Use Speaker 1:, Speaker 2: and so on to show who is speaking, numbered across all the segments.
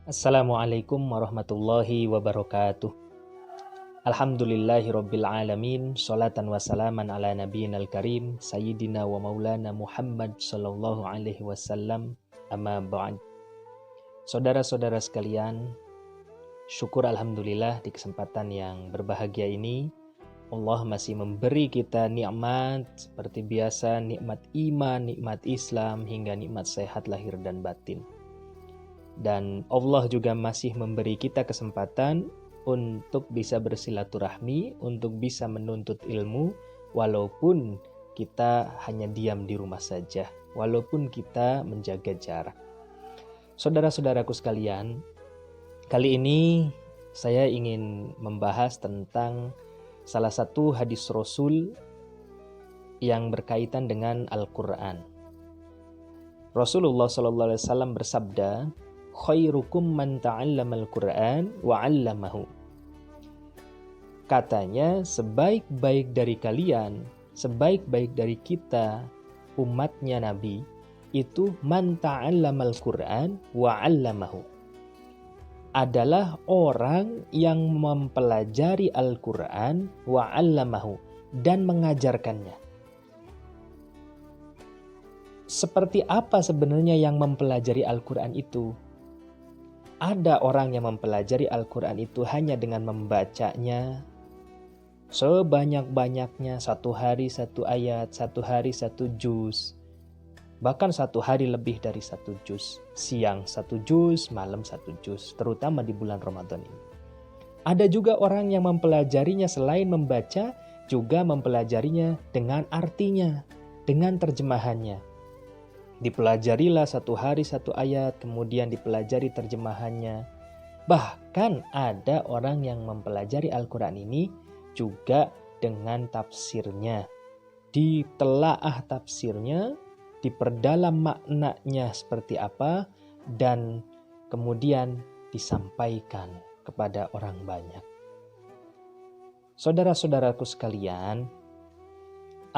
Speaker 1: Assalamualaikum warahmatullahi wabarakatuh. Alhamdulillahirabbil alamin, sholatan wassalaman ala nabiyinal karim, sayyidina wa maulana Muhammad sallallahu alaihi wasallam. Amma ba'd. Saudara-saudara sekalian, syukur alhamdulillah di kesempatan yang berbahagia ini Allah masih memberi kita nikmat seperti biasa, nikmat iman, nikmat Islam, hingga nikmat sehat lahir dan batin. Dan Allah juga masih memberi kita kesempatan untuk bisa bersilaturahmi, untuk bisa menuntut ilmu, walaupun kita hanya diam di rumah saja, walaupun kita menjaga jarak. Saudara-saudaraku sekalian, kali ini saya ingin membahas tentang salah satu hadis Rasul yang berkaitan dengan Al-Quran. Rasulullah SAW bersabda, khairukum man ta'allamal Qur'an wa 'allamahu. Katanya, sebaik-baik dari kalian, sebaik-baik dari kita, umatnya Nabi, itu man ta'allamal Qur'an wa 'allamahu. Adalah orang yang mempelajari Al-Quran wa 'allamahu dan mengajarkannya. Seperti apa sebenarnya yang mempelajari Al-Quran itu? Ada orang yang mempelajari Al-Quran itu hanya dengan membacanya sebanyak-banyaknya, satu hari satu ayat, satu hari satu juz, bahkan satu hari lebih dari satu juz, siang satu juz, malam satu juz, terutama di bulan Ramadan ini. Ada juga orang yang mempelajarinya selain membaca, juga mempelajarinya dengan artinya, dengan terjemahannya. Dipelajarilah satu hari satu ayat, kemudian dipelajari terjemahannya. Bahkan ada orang yang mempelajari Al-Quran ini juga dengan tafsirnya. Ditelaah tafsirnya, diperdalam maknanya seperti apa, dan kemudian disampaikan kepada orang banyak. Saudara-saudaraku sekalian,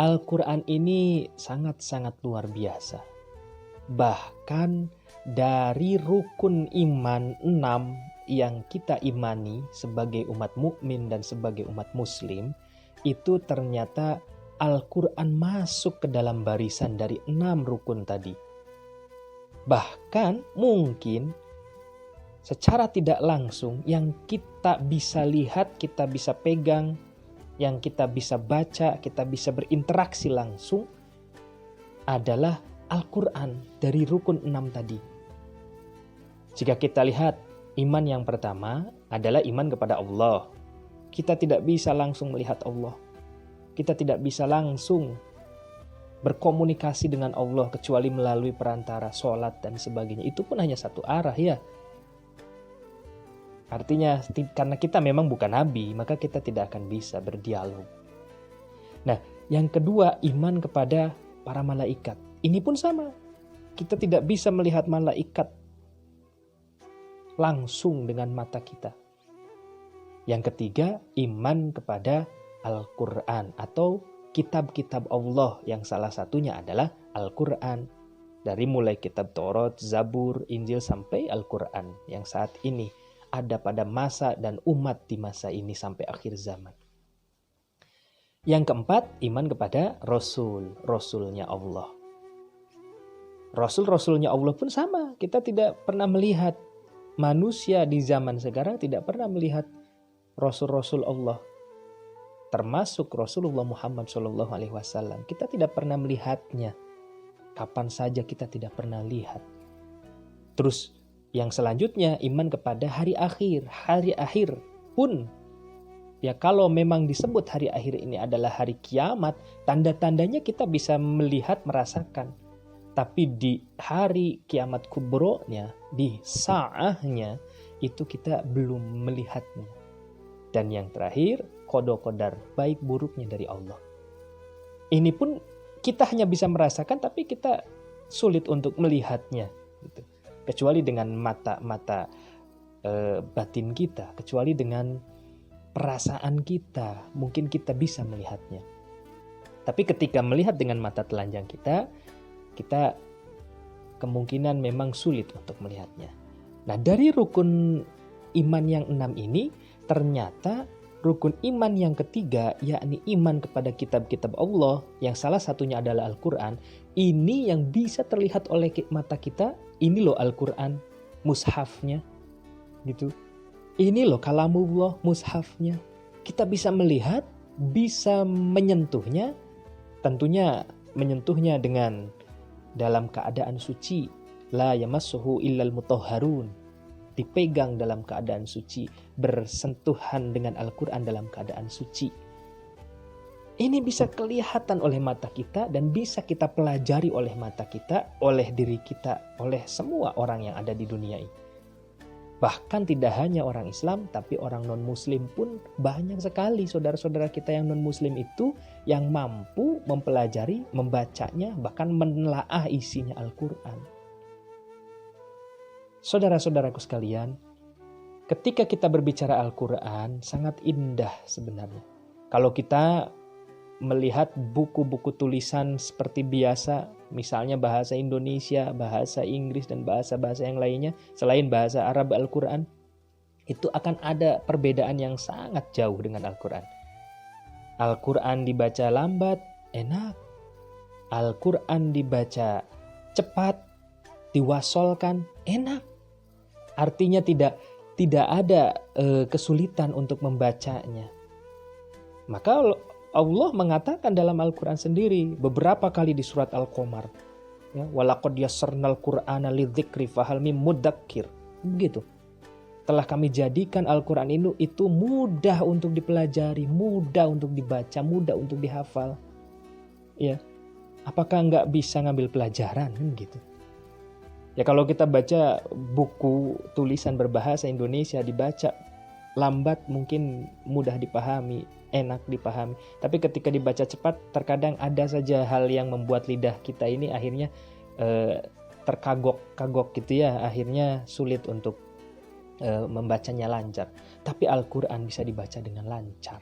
Speaker 1: Al-Quran ini sangat-sangat luar biasa. Bahkan dari rukun iman 6 yang kita imani sebagai umat mukmin dan sebagai umat muslim, itu ternyata Al-Quran masuk ke dalam barisan dari 6 rukun tadi. Bahkan mungkin secara tidak langsung yang kita bisa lihat, kita bisa pegang, yang kita bisa baca, kita bisa berinteraksi langsung adalah Al-Quran dari rukun 6 tadi. Jika kita lihat, iman yang pertama adalah iman kepada Allah. Kita tidak bisa langsung melihat Allah. Kita tidak bisa langsung berkomunikasi dengan Allah kecuali melalui perantara sholat dan sebagainya. Itu pun hanya satu arah ya. Artinya karena kita memang bukan nabi, maka kita tidak akan bisa berdialog. Nah, yang kedua, iman kepada para malaikat. Ini pun sama. Kita tidak bisa melihat malaikat langsung dengan mata kita. Yang ketiga, iman kepada Al-Quran atau kitab-kitab Allah yang salah satunya adalah Al-Quran. Dari mulai kitab Taurat, Zabur, Injil sampai Al-Quran yang saat ini ada pada masa dan umat di masa ini sampai akhir zaman. Yang keempat, iman kepada Rasul-Rasulnya Allah. Rasul-Rasulnya Allah pun sama. Kita tidak pernah melihat manusia di zaman sekarang tidak pernah melihat Rasul-Rasul Allah. Termasuk Rasulullah Muhammad SAW. Kita tidak pernah melihatnya. Kapan saja kita tidak pernah lihat. Terus yang selanjutnya iman kepada hari akhir. Hari akhir pun ya kalau memang disebut hari akhir ini adalah hari kiamat, tanda-tandanya kita bisa melihat, merasakan. Tapi di hari kiamat kubronya, di sa'ahnya, itu kita belum melihatnya. Dan yang terakhir, qada qadar, baik buruknya dari Allah. Ini pun kita hanya bisa merasakan, tapi kita sulit untuk melihatnya. Gitu. Kecuali dengan mata batin kita, kecuali dengan perasaan kita, mungkin kita bisa melihatnya. Tapi ketika melihat dengan mata telanjang kita kemungkinan memang sulit untuk melihatnya. Nah, dari rukun iman yang 6 ini, ternyata rukun iman yang ketiga, yakni iman kepada kitab-kitab Allah, yang salah satunya adalah Al-Quran, ini yang bisa terlihat oleh mata kita. Ini loh Al-Quran, mushafnya, gitu. Ini loh kalamullah, mushafnya. Kita bisa melihat, bisa menyentuhnya, tentunya menyentuhnya dengan dalam keadaan suci. La yamassuhu illal mutahharun. Dipegang dalam keadaan suci, bersentuhan dengan Al-Quran dalam keadaan suci. Ini bisa kelihatan oleh mata kita dan bisa kita pelajari oleh mata kita, oleh diri kita, oleh semua orang yang ada di dunia ini. Bahkan tidak hanya orang Islam, tapi orang non-Muslim pun banyak sekali saudara-saudara kita yang non-Muslim itu yang mampu mempelajari, membacanya, bahkan menelaah isinya Al-Quran. Saudara-saudaraku sekalian, ketika kita berbicara Al-Quran, sangat indah sebenarnya. Kalau kita melihat buku-buku tulisan seperti biasa, misalnya bahasa Indonesia, bahasa Inggris, dan bahasa-bahasa yang lainnya, selain bahasa Arab Al-Quran, itu akan ada perbedaan yang sangat jauh dengan Al-Quran. Al-Quran dibaca lambat, enak. Al-Quran dibaca cepat, diwasolkan, enak. Artinya tidak ada kesulitan untuk membacanya. Maka Allah mengatakan dalam Al-Quran sendiri beberapa kali di surat Al-Qamar, ya, walaqad yassarnal Qur'ana lidzikri fahal mim mudzakir. Begitu. Telah kami jadikan Al-Quran itu mudah untuk dipelajari, mudah untuk dibaca, mudah untuk dihafal. Ya. Apakah nggak bisa ngambil pelajaran kan gitu? Ya kalau kita baca buku tulisan berbahasa Indonesia, dibaca lambat mungkin mudah dipahami, enak dipahami. Tapi ketika dibaca cepat, terkadang ada saja hal yang membuat lidah kita ini akhirnya terkagok-kagok gitu ya. Akhirnya sulit untuk membacanya lancar. Tapi Al-Quran bisa dibaca dengan lancar.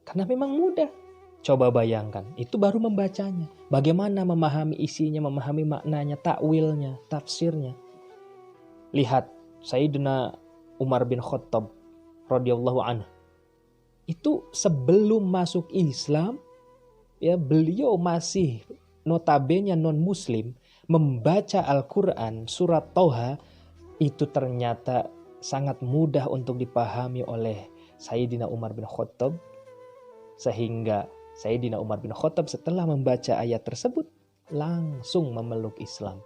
Speaker 1: Karena memang mudah. Coba bayangkan, itu baru membacanya. Bagaimana memahami isinya, memahami maknanya, takwilnya, tafsirnya. Lihat, Sayyidina Umar bin Khattab radhiyallahu anhu. Itu sebelum masuk Islam, ya beliau masih notabene non-muslim, membaca Al-Quran, surat Thaha, itu ternyata sangat mudah untuk dipahami oleh Sayyidina Umar bin Khattab. Sehingga Sayyidina Umar bin Khattab setelah membaca ayat tersebut langsung memeluk Islam.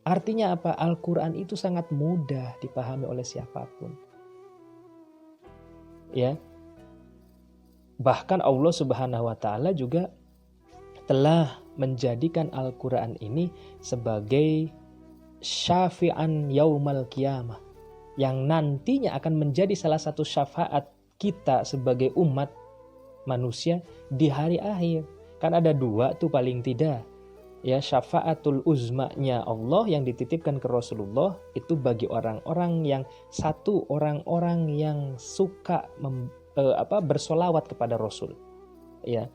Speaker 1: Artinya apa? Al-Quran itu sangat mudah dipahami oleh siapapun. Ya. Bahkan Allah Subhanahu wa taala juga telah menjadikan Al-Quran ini sebagai syafi'an yaumal qiyamah, yang nantinya akan menjadi salah satu syafaat kita sebagai umat manusia di hari akhir. Kan ada dua tuh paling tidak. Ya, syafaatul uzmanya Allah yang dititipkan ke Rasulullah itu bagi orang-orang yang satu, orang-orang yang suka bersolawat kepada Rasul. Ya.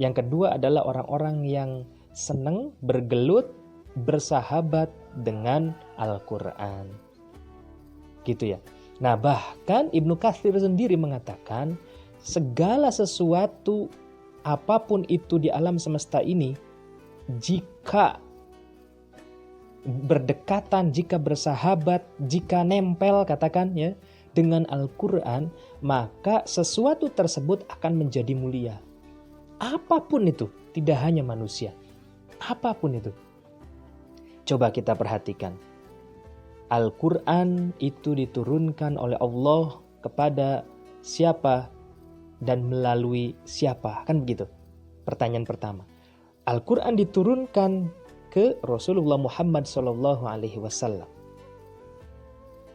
Speaker 1: Yang kedua adalah orang-orang yang senang bergelut bersahabat dengan Al-Quran. Gitu ya. Nah, bahkan Ibnu Katsir sendiri mengatakan segala sesuatu apapun itu di alam semesta ini, jika berdekatan, jika bersahabat, jika nempel katakan ya dengan Al-Quran, maka sesuatu tersebut akan menjadi mulia. Apapun itu, tidak hanya manusia. Apapun itu. Coba kita perhatikan. Al-Quran itu diturunkan oleh Allah kepada siapa dan melalui siapa, kan begitu? Pertanyaan pertama. Al-Quran diturunkan ke Rasulullah Muhammad SAW.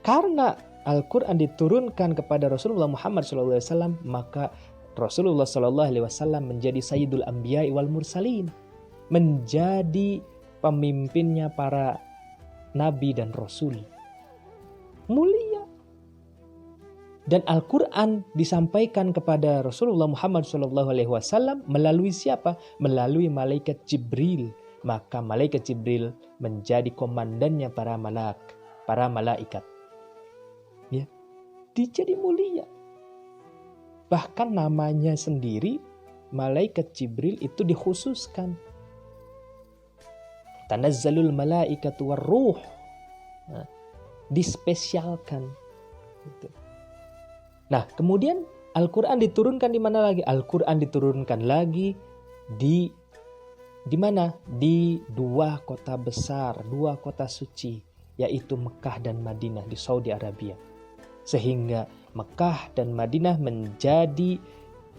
Speaker 1: Karena Al-Quran diturunkan kepada Rasulullah Muhammad SAW, maka Rasulullah SAW menjadi Sayyidul Anbiya wal Mursalin, menjadi pemimpinnya para nabi dan rasul. Mulia. Dan Al-Quran disampaikan kepada Rasulullah Muhammad SAW melalui siapa? Melalui malaikat Jibril. Maka malaikat Jibril menjadi komandannya para para malaikat. Ya, jadi mulia. Bahkan namanya sendiri, malaikat Jibril itu dikhususkan. Tanazzalul malaikatu warruh. Nah, dispesialkan. Gitu. Nah, kemudian Al-Quran diturunkan di mana lagi? Al-Quran diturunkan lagi di mana? Di dua kota besar, dua kota suci, yaitu Mekah dan Madinah di Saudi Arabia. Sehingga Mekah dan Madinah menjadi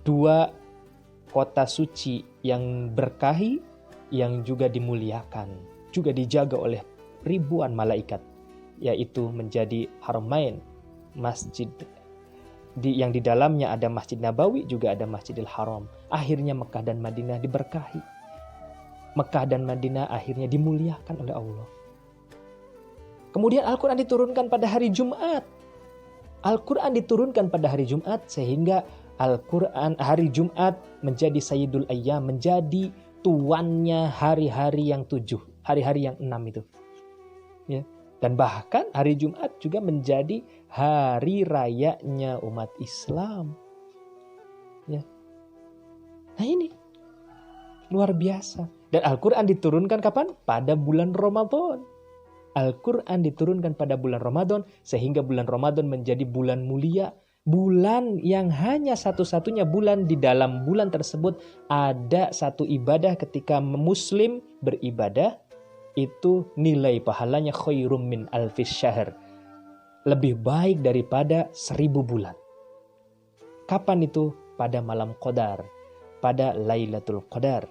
Speaker 1: dua kota suci yang berkahi, yang juga dimuliakan, juga dijaga oleh ribuan malaikat, yaitu menjadi Haramain, masjid yang di dalamnya ada Masjid Nabawi, juga ada Masjidil Haram. Akhirnya Mekah dan Madinah diberkahi. Mekah dan Madinah akhirnya dimuliakan oleh Allah. Kemudian Al-Quran diturunkan pada hari Jumat. Al-Quran diturunkan pada hari Jumat sehingga Al-Quran hari Jumat menjadi Sayyidul Ayyam, menjadi tuannya hari-hari yang 7, hari-hari yang 6 itu. Ya. Dan bahkan hari Jumat juga menjadi hari rayanya umat Islam. Ya. Nah ini luar biasa. Dan Al-Quran diturunkan kapan? Pada bulan Ramadan. Al-Quran diturunkan pada bulan Ramadan sehingga bulan Ramadan menjadi bulan mulia. Bulan yang hanya satu-satunya bulan di dalam bulan tersebut ada satu ibadah ketika Muslim beribadah. Itu nilai pahalanya khairum min alfis syahr. Lebih baik daripada 1000 bulan. Kapan itu? Pada malam Qadar. Pada Lailatul Qadar.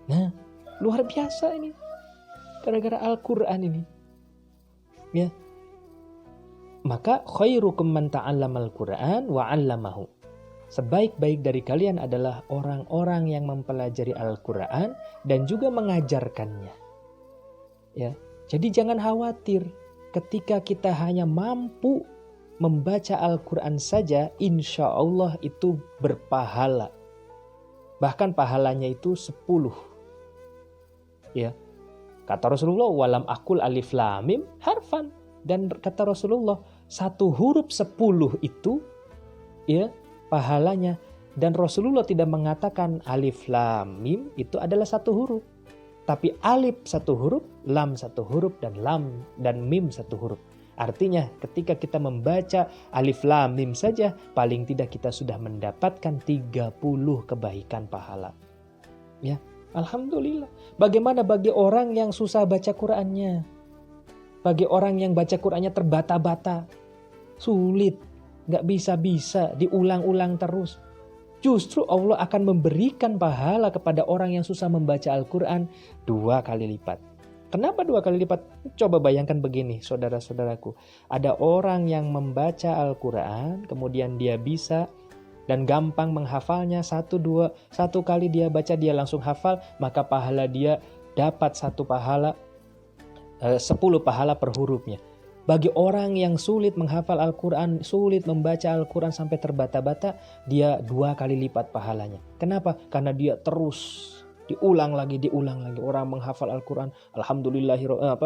Speaker 1: Nah, luar biasa ini. Gara-gara Al-Quran ini. Ya. Maka khairukum man ta'allamal Qur'an wa 'allamahu. Sebaik-baik dari kalian adalah orang-orang yang mempelajari Al-Quran dan juga mengajarkannya. Ya, jadi jangan khawatir ketika kita hanya mampu membaca Al-Quran saja, insya Allah itu berpahala. Bahkan pahalanya itu 10. Ya, kata Rasulullah, walam akul alif lam mim harfan. Dan kata Rasulullah, satu huruf 10 itu ya pahalanya. Dan Rasulullah tidak mengatakan alif lam mim itu adalah satu huruf. Tapi alif satu huruf, lam satu huruf, dan lam dan mim satu huruf. Artinya ketika kita membaca alif lam mim saja, paling tidak kita sudah mendapatkan 30 kebaikan pahala. Ya, alhamdulillah. Bagaimana bagi orang yang susah baca Qur'annya? Bagi orang yang baca Qur'annya terbata-bata, sulit, gak bisa-bisa, diulang-ulang terus. Justru Allah akan memberikan pahala kepada orang yang susah membaca Al-Quran 2 kali lipat. Kenapa 2 kali lipat? Coba bayangkan begini, saudara-saudaraku. Ada orang yang membaca Al-Quran, kemudian dia bisa dan gampang menghafalnya. Satu kali dia baca, dia langsung hafal, maka pahala dia dapat 10 pahala per hurufnya. Bagi orang yang sulit menghafal Al-Quran, sulit membaca Al-Quran sampai terbata-bata, dia 2 kali lipat pahalanya. Kenapa? Karena dia terus diulang lagi. Orang menghafal Al-Quran,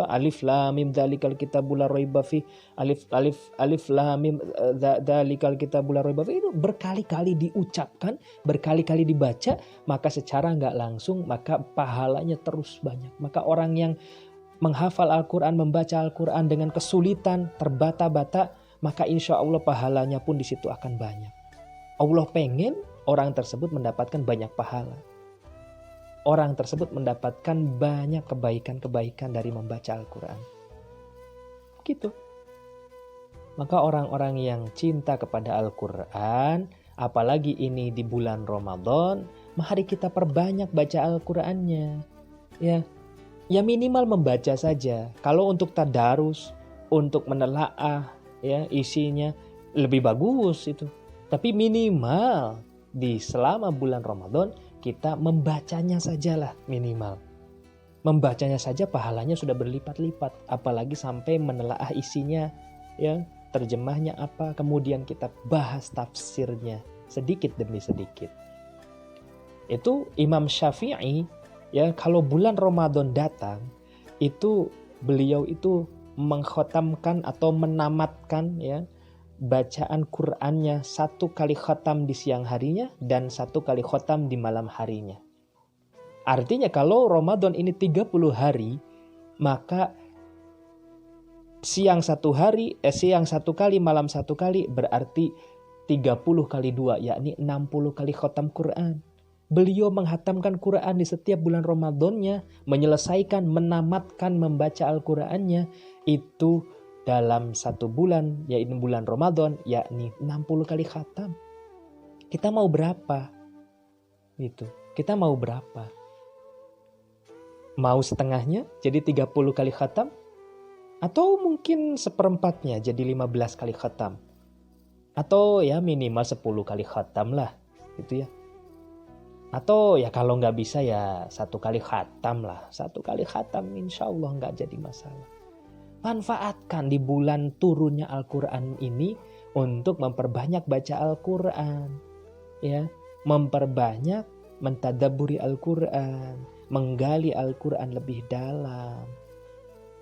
Speaker 1: alif lam mim dzalikal kitabul la raiba fi, alif lam mim dzalikal kitabul la raiba fi, itu berkali-kali diucapkan, berkali-kali dibaca, maka secara nggak langsung maka pahalanya terus banyak. Maka orang yang menghafal Al-Quran, membaca Al-Quran dengan kesulitan, terbata-bata, maka insya Allah pahalanya pun di situ akan banyak. Allah pengen orang tersebut mendapatkan banyak pahala. Orang tersebut mendapatkan banyak kebaikan-kebaikan dari membaca Al-Quran. Gitu. Maka orang-orang yang cinta kepada Al-Quran, apalagi ini di bulan Ramadan, mari kita perbanyak baca Al-Qurannya. Ya minimal membaca saja. Kalau untuk tadarus, untuk menelaah ya isinya lebih bagus itu. Tapi minimal di selama bulan Ramadan kita membacanya sajalah minimal. Membacanya saja pahalanya sudah berlipat-lipat, apalagi sampai menelaah isinya ya, terjemahnya apa, kemudian kita bahas tafsirnya sedikit demi sedikit. Itu Imam Syafi'i ya, kalau bulan Ramadan datang, itu beliau itu mengkhatamkan atau menamatkan ya bacaan Qur'annya 1 kali khatam di siang harinya dan 1 kali khatam di malam harinya. Artinya kalau Ramadan ini 30 hari, maka siang 1 kali, malam 1 kali, berarti 30 kali 2, yakni 60 kali khatam Quran. Beliau menghatamkan Quran di setiap bulan Ramadannya, menyelesaikan, menamatkan membaca Al-Qurannya, itu dalam 1 bulan, yaitu bulan Ramadan, yakni 60 kali khatam. Kita mau berapa? Gitu. Kita mau berapa? Mau setengahnya jadi 30 kali khatam? Atau mungkin seperempatnya jadi 15 kali khatam? Atau ya minimal 10 kali khatam lah gitu ya. Atau ya kalau nggak bisa ya 1 kali khatam lah. 1 kali khatam insya Allah nggak jadi masalah. Manfaatkan di bulan turunnya Al-Quran ini untuk memperbanyak baca Al-Quran. Ya, memperbanyak mentadabburi Al-Quran, menggali Al-Quran lebih dalam.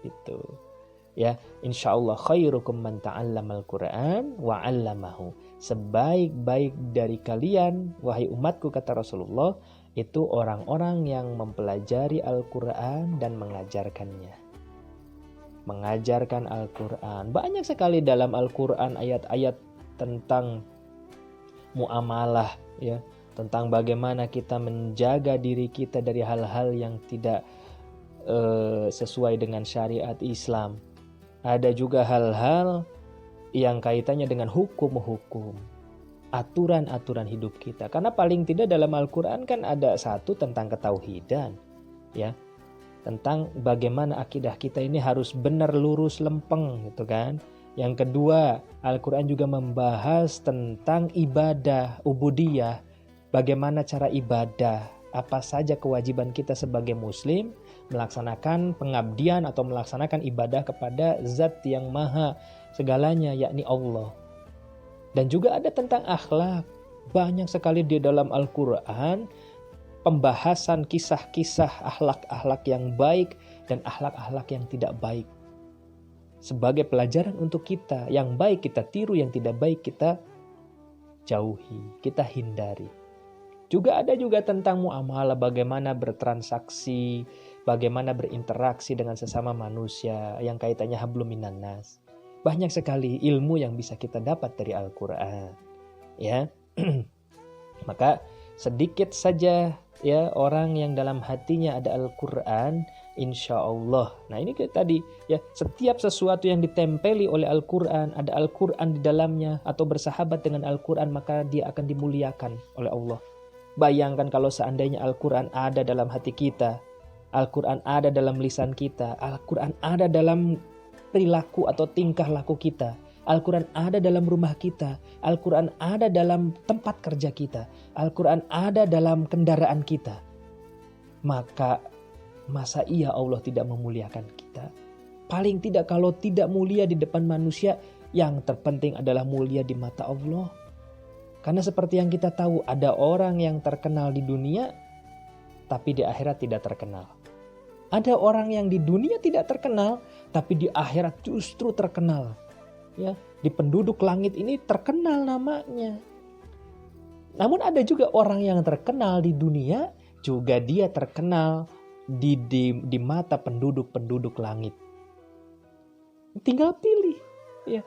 Speaker 1: Itu. Ya, insya Allah khairukum man ta'allamal Quran wa 'allamahu. Sebaik-baik dari kalian, wahai umatku, kata Rasulullah, itu orang-orang yang mempelajari Al-Quran dan mengajarkannya. Mengajarkan Al-Quran. Banyak sekali dalam Al-Quran ayat-ayat tentang muamalah, ya, tentang bagaimana kita menjaga diri kita dari hal-hal yang tidak sesuai dengan syariat Islam. Ada juga hal-hal yang kaitannya dengan hukum-hukum, aturan-aturan hidup kita. Karena paling tidak dalam Al-Quran kan ada 1 tentang ketauhidan, ya, tentang bagaimana akidah kita ini harus benar, lurus, lempeng, gitu kan. Yang kedua, Al-Quran juga membahas tentang ibadah, ubudiyah, bagaimana cara ibadah, apa saja kewajiban kita sebagai muslim melaksanakan pengabdian atau melaksanakan ibadah kepada zat yang maha segalanya, yakni Allah. Dan juga ada tentang akhlak. Banyak sekali di dalam Al-Quran pembahasan kisah-kisah akhlak-akhlak yang baik dan akhlak-akhlak yang tidak baik. Sebagai pelajaran untuk kita, yang baik kita tiru, yang tidak baik kita jauhi, kita hindari. Juga ada juga tentang muamalah, bagaimana bertransaksi, bagaimana berinteraksi dengan sesama manusia yang kaitannya hablum minan nas. Banyak sekali ilmu yang bisa kita dapat dari Al-Quran. Ya, maka sedikit saja ya orang yang dalam hatinya ada Al-Quran, insya Allah. Nah ini kayak tadi ya, setiap sesuatu yang ditempeli oleh Al-Quran, ada Al-Quran di dalamnya atau bersahabat dengan Al-Quran, maka dia akan dimuliakan oleh Allah. Bayangkan kalau seandainya Al-Quran ada dalam hati kita, Al-Quran ada dalam lisan kita, Al-Quran ada dalam perilaku atau tingkah laku kita, Al-Quran ada dalam rumah kita, Al-Quran ada dalam tempat kerja kita, Al-Quran ada dalam kendaraan kita. Maka masa iya Allah tidak memuliakan kita? Paling tidak kalau tidak mulia di depan manusia, yang terpenting adalah mulia di mata Allah. Karena seperti yang kita tahu, ada orang yang terkenal di dunia tapi di akhirat tidak terkenal. Ada orang yang di dunia tidak terkenal tapi di akhirat justru terkenal. Ya, di penduduk langit ini terkenal namanya. Namun ada juga orang yang terkenal di dunia juga dia terkenal di mata penduduk langit. Tinggal pilih, ya.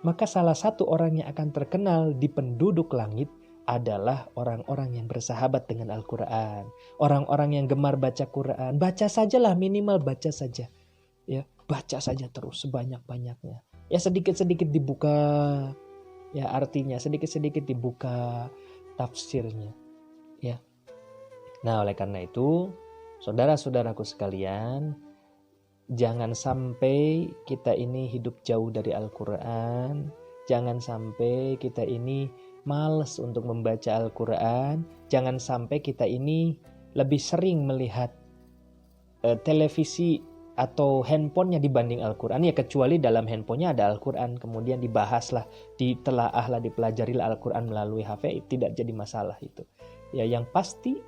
Speaker 1: Maka salah satu orang yang akan terkenal di penduduk langit adalah orang-orang yang bersahabat dengan Al-Quran. Orang-orang yang gemar baca Quran. Baca sajalah, minimal baca saja. Ya, baca saja terus sebanyak-banyaknya. Ya sedikit-sedikit dibuka ya artinya, sedikit-sedikit dibuka tafsirnya. Ya. Nah, oleh karena itu, saudara-saudaraku sekalian, jangan sampai kita ini hidup jauh dari Al-Quran. Jangan sampai kita ini malas untuk membaca Al-Quran. Jangan sampai kita ini lebih sering melihat televisi atau handphonenya dibanding Al-Quran. Ya kecuali dalam handphonenya ada Al-Quran. Kemudian dibahaslah, ditelaahlah, dipelajarilah Al-Quran melalui HP. Tidak jadi masalah itu. Ya yang pasti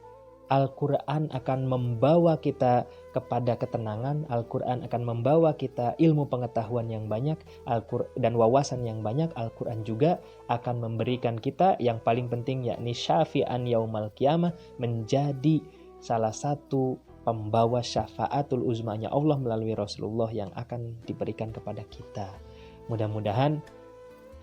Speaker 1: Al-Quran akan membawa kita kepada ketenangan, Al-Quran akan membawa kita ilmu pengetahuan yang banyak, dan wawasan yang banyak. Al-Quran juga akan memberikan kita yang paling penting, yakni syafi'an yaumal qiyamah, menjadi salah satu pembawa syafaatul uzmanya Allah melalui Rasulullah yang akan diberikan kepada kita. Mudah-mudahan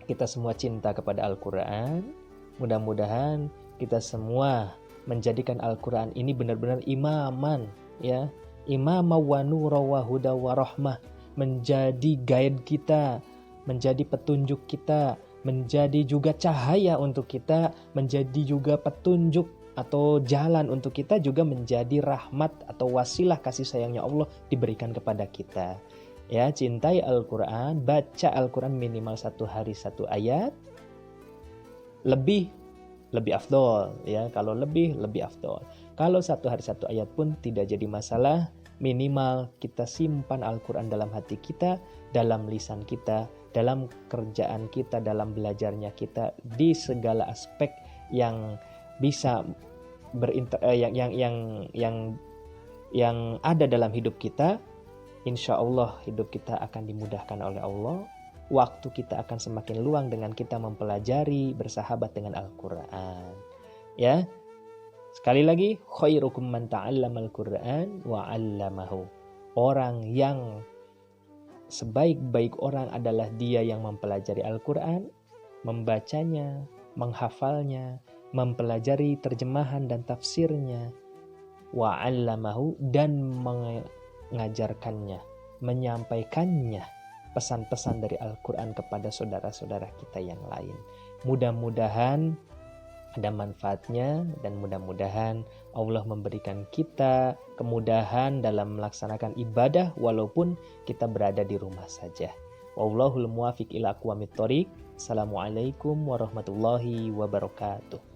Speaker 1: kita semua cinta kepada Al-Quran, mudah-mudahan kita semua menjadikan Al-Quran ini benar-benar imaman, ya, imama wa nura wa huda wa rahmah, menjadi guide kita, menjadi petunjuk kita, menjadi juga cahaya untuk kita, menjadi juga petunjuk atau jalan untuk kita, juga menjadi rahmat atau wasilah kasih sayangnya Allah diberikan kepada kita. Ya, cintai Al-Quran, baca Al-Quran minimal 1 hari 1 ayat, lebih afdol, ya. Kalau lebih afdol. Kalau 1 hari 1 ayat pun tidak jadi masalah. Minimal kita simpan Al-Quran dalam hati kita, dalam lisan kita, dalam kerjaan kita, dalam belajarnya kita, di segala aspek yang bisa yang ada dalam hidup kita. Insya Allah hidup kita akan dimudahkan oleh Allah. Waktu kita akan semakin luang dengan kita mempelajari, bersahabat dengan Al-Quran. Ya, sekali lagi, khairukum man ta'allamal Qur'an wa 'allamahu. Orang yang sebaik-baik orang adalah dia yang mempelajari Al-Quran, membacanya, menghafalnya, mempelajari terjemahan dan tafsirnya, wa 'allamahu, dan mengajarkannya, menyampaikannya, pesan-pesan dari Al-Quran kepada saudara-saudara kita yang lain. Mudah-mudahan ada manfaatnya, dan mudah-mudahan Allah memberikan kita kemudahan dalam melaksanakan ibadah walaupun kita berada di rumah saja. Wallahul muwafiq ila aqwamit thoriq. Assalamualaikum warahmatullahi wabarakatuh.